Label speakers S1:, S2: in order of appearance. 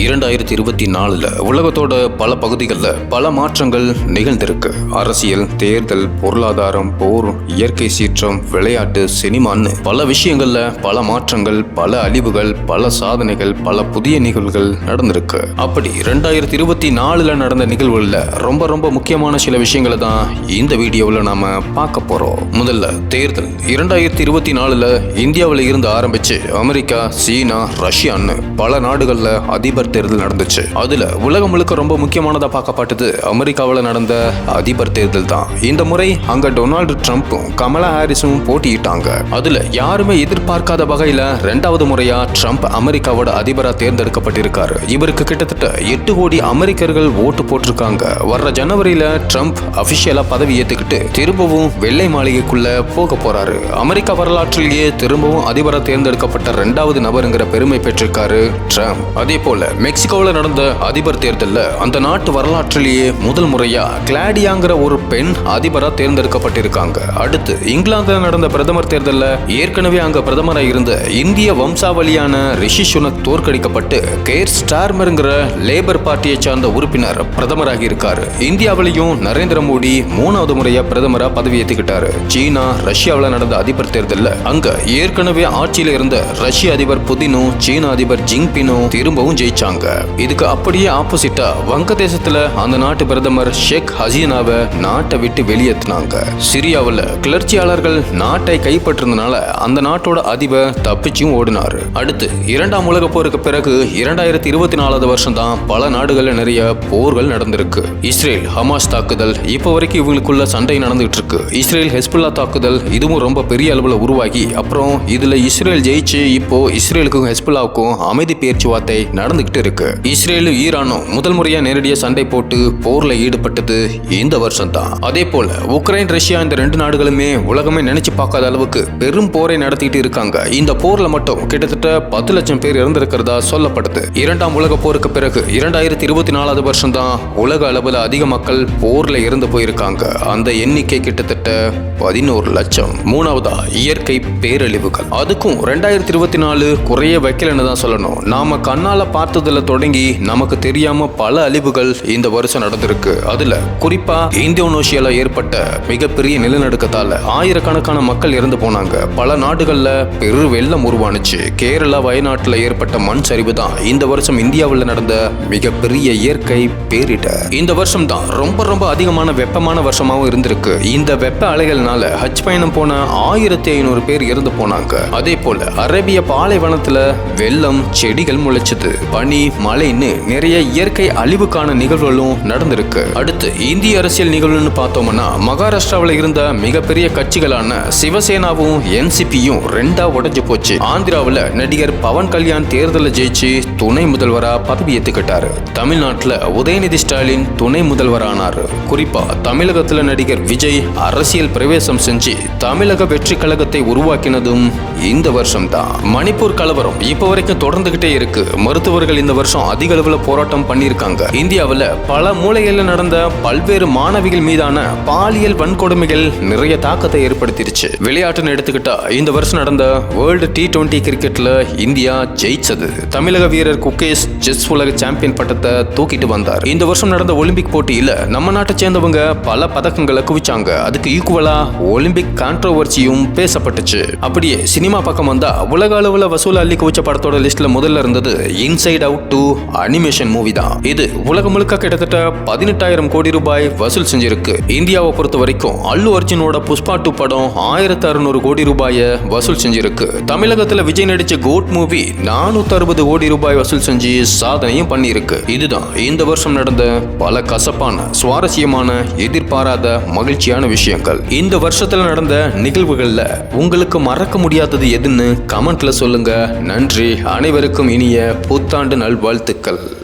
S1: 2024 உலகத்தோட பல பகுதிகளில் பல மாற்றங்கள் நிகழ்ந்திருக்கு. அரசியல், தேர்தல், பொருளாதாரம், போர், இயற்கை சீற்றம், விளையாட்டு, சினிமான்னு பல விஷயங்கள்ல பல மாற்றங்கள், பல அழிவுகள், பல சாதனைகள், பல புதிய நிகழ்வுகள் நடந்திருக்கு. அப்படி 2024 நடந்த நிகழ்வுகளில் ரொம்ப ரொம்ப முக்கியமான சில விஷயங்களை தான் இந்த வீடியோவில் நாம பார்க்க போறோம். முதல்ல தேர்தல். 2024 இந்தியாவில் இருந்து ஆரம்பிச்சு அமெரிக்கா, சீனா, ரஷ்யான்னு பல நாடுகள்ல அதிபர் தேர்தல் நடந்துச்சு. அதுல உலகம் முழுக்க ரொம்ப முக்கியமானதா பார்க்கப்பட்டது அமெரிக்காவில் நடந்த அதிபர் தேர்தல் தான். இந்த முறை அங்க டொனால்டு ட்ரம்ப்பும் கமலா ஹாரிஸும் போட்டியிட்டாங்க. அதுல யாருமே எதிர்பார்க்காத வகையில 2வது முறையா ட்ரம்ப் அமெரிக்காவோட அதிபரா தேர்ந்தெடுக்கப்பட்டிருக்காரு. இவருக்கு கிட்டத்தட்ட 8 கோடி அமெரிக்கர்கள் ஓட்டு போட்டிருக்காங்க. வர்ற ஜனவரியில ட்ரம்ப் அபிஷியலா பதவி ஏத்துக்கிட்டு திரும்பவும் வெள்ளை மாளிகைக்குள்ள போக போறாரு. அமெரிக்கா வரலாற்றிலேயே திரும்பவும் அதிபரா தேர்ந்தெடுக்கப்பட்ட 2வது நபருங்கிற பெருமை பெற்றிருக்காரு ட்ரம்ப். அதே போல மெக்சிகோவில் நடந்த அதிபர் தேர்தலில் அந்த நாட்டு வரலாற்றிலேயே முதல் முறையா கிளாடியாங்கிற ஒரு பெண் அதிபரா தேர்ந்தெடுக்கப்பட்டிருக்காங்க. அடுத்து இங்கிலாந்தில் நடந்த பிரதமர் தேர்தலில் ஏற்கனவே அங்க பிரதமராக இருந்த இந்திய வம்சாவளியான ரிஷி சுனக் தோற்கடிக்கப்பட்டு கேர் ஸ்டார்மர்ங்கிற லேபர் பார்ட்டியை சார்ந்த உறுப்பினர் பிரதமராகி இருக்காரு. இந்தியாவிலையும் நரேந்திர மோடி 3வது முறையா பிரதமரா பதவி ஏற்றுக்கிட்டாரு. சீனா, ரஷ்யாவில் நடந்த அதிபர் தேர்தலில் அங்க ஏற்கனவே ஆட்சியில் இருந்த ரஷ்ய அதிபர் புதினும் சீன அதிபர் ஜிங்பினும் திரும்பவும் ஜெயிச்சாங்க. இதுக்கு அப்படியே ஆப்போசிட்டா வங்கதேசத்துல அந்த நாட்டு பிரதமர் ஷேக் ஹசீனாவை நாட்டை விட்டு வெளியேற்றினாங்க. சிரியாவில் கிளர்ச்சியாளர்கள் நாட்டை கைப்பற்றினால அந்த நாட்டோட அதிபர் தப்பிச்சும் ஓடினாரு. அடுத்து 2ஆம் உலக போருக்கு பிறகு 2024 வருஷம் தான் பல நாடுகள்ல நிறைய போர்கள் நடந்திருக்கு. இஸ்ரேல் ஹமாஸ் தாக்குதல், இப்போ வரைக்கும் இவங்களுக்குள்ள சண்டை நடந்துகிட்டு இருக்கு. இஸ்ரேல் ஹெஸ்புல்லா தாக்குதல், இதுவும் ரொம்ப பெரிய அளவுல உருவாகி அப்புறம் இதுல இஸ்ரேல் ஜெயிச்சு இப்போ இஸ்ரேலுக்கும் ஹெஸ்புல்லாவுக்கும் அமைதி பேச்சுவார்த்தை நடந்துகிட்டு இருக்கு. இஸ்ரேலும் ஈரானும் முதல் முறையா நேரடியா சண்டை போட்டு போர்ல ஈடுபட்டது இந்த வருஷம் தான். அதே போல உக்ரைன், ரஷ்யா இந்த 2 நாடுகளுமே உலகமே நினைச்சு பார்க்காத அளவுக்கு பெரும் போரை நடத்திட்டு இருக்காங்க. இந்த போர்ல மட்டும் கிட்டத்தட்ட 10 லட்சம் பேர் இறந்திருக்கிறதா சொல்லப்படுது. 2ஆம் உலக போருக்கு பிறகு 2024 வருஷம் தான் உலக அளவுல அதிக மக்கள் போர்ல இறந்து போயிருக்காங்க. அந்த எண்ணிக்கை கிட்டத்தட்ட 11 லட்சம். 3வதா இயற்கை பேரழிவுகள். அதுக்கும் 2024 குறைய வைக்கலன்னு தான் சொல்லணும். நாம கண்ணால பார்த்ததுல தொடங்கி நமக்கு தெரியாம பல அழிவுகள் இந்த வருஷம் நடந்திருக்கு. அதுல குறிப்பா இந்தோனேஷியால ஏற்பட்ட மிகப்பெரிய நிலநடுக்கத்தால ஆயிரக்கணக்கான மக்கள் இறந்து போனாங்க. பல நாடுகள்ல பெரு வெள்ளம் உருவானுச்சு. கேரளா, வயநாட்டுல ஏற்பட்ட மண் சரிவு தான் இந்த வருஷம் இந்தியாவில் நடந்த மிகப்பெரிய இயற்கை பேரிடர். இந்த வருஷம் தான் ரொம்ப ரொம்ப அதிகமான வெப்பமான வருஷமாவும் இருந்திருக்கு. இந்த வெப்ப அலைகள்னால ஹஜ் பயணம் போன 1500 பேர் இறந்து போனாங்க. அதே போல அரேபிய பாலைவனத்துல வெள்ளம், செடிகள் முளைச்சது, பனி, மழைன்னு நிறைய இயற்கை அழிவுக்கான நிகழ்வுகளும் நடந்திருக்கு. அடுத்து இந்திய அரசியல் நிகழ்வுன்னு பார்த்தோம்னா மகாராஷ்டிராவில் இருந்த மிகப்பெரிய கட்சிகளான சிவசேனாவும் என்சிபியும் 2ஆ உடைஞ்சு போச்சு. ஆந்திராவில் நடிகர் பவன் கல்யாண் தேர்தலில் ஜெயிச்சு துணை முதல்வரா பதவி ஏத்துக்கிட்டாரு. தமிழ்நாட்டில் உதயநிதி ஸ்டாலின் துணை முதல்வரானாரு. குறிப்பா தமிழகத்தில் நடிகர் விஜய் அரசியல் பிரவேசம் செஞ்சு தமிழக வெற்றி கழகத்தை உருவாக்கினதும் இந்த வருஷம் தான். மணிப்பூர் கலவரம் இப்போ வரைக்கும் தொடர்ந்துகிட்டே இருக்கு. மருத்துவர்கள் இந்த வருஷம் அதிக அளவுல போராட்டம் பண்ணியிருக்காங்க. இந்தியாவில் பல மூலைகளில் நடந்த பல்வேறு மாணவிகள் மீதான பாலியல் வன்கொடுமைகள் நிறைய தாக்கத்தை ஏற்படுத்திருச்சு. விளையாட்டுன்னு எடுத்துக்கிட்டா இந்த வருஷம் நடந்த வேர்ல்டு T20 கிரிக்கெட்ல இந்தியா ஜெயிச்சது. தமிழக வீரர் குகேஷ் செஸ் உலக சாம்பியன் பட்டத்தை தூக்கிட்டு வந்தார். இந்த வருஷம் நடந்த ஒலிம்பிக் போட்டியில நம்ம நாட்டை சேர்ந்தவங்க பல பதக்கங்களை குவிச்சாங்க. அதுக்கு ஈக்குவலா ஒலிம்பிக் கான்ட்ரோவர்சியும் பேசப்பட்டுச்சு. அப்படியே சினிமா பக்கம் வந்தா உலக அளவுல வசூல் அள்ளி குவிச்ச படத்தோட லிஸ்ட்ல முதல்ல இருந்தது இன்சைட் அவுட் 2 அனிமேஷன் மூவி தான். இது உலகம் முழுக்க கிட்டத்தட்ட 18,000 கோடி ரூபாய் வசூல் செஞ்சிருக்கு. இந்தியாவை பொறுத்த வரைக்கும் அல்லு அர்ஜுனோட புஷ்பா 2 படம் 1600 கோடி ரூபாயை வசூல் செஞ்சிருக்கு. தமிழகத்துல விஜய் நடிச்ச கோட் மூவி 460 கோடி ரூபாய் வசூல் செஞ்சு சாதனையும் பண்ணியிருக்கு. இதுதான் இந்த வருஷம் நடந்த பல கசப்பான, சுவாரஸ்யமான, எதிர்பாராத, மகிழ்ச்சியான விஷயங்கள். இந்த வருஷத்துல நடந்த நிகழ்வுகள்ல உங்களுக்கு மறக்க முடியாதது எதுன்னு கமெண்ட்ல சொல்லுங்க. நன்றி. அனைவருக்கும் இனிய புத்தாண்டு நல்வாழ்த்துக்கள்.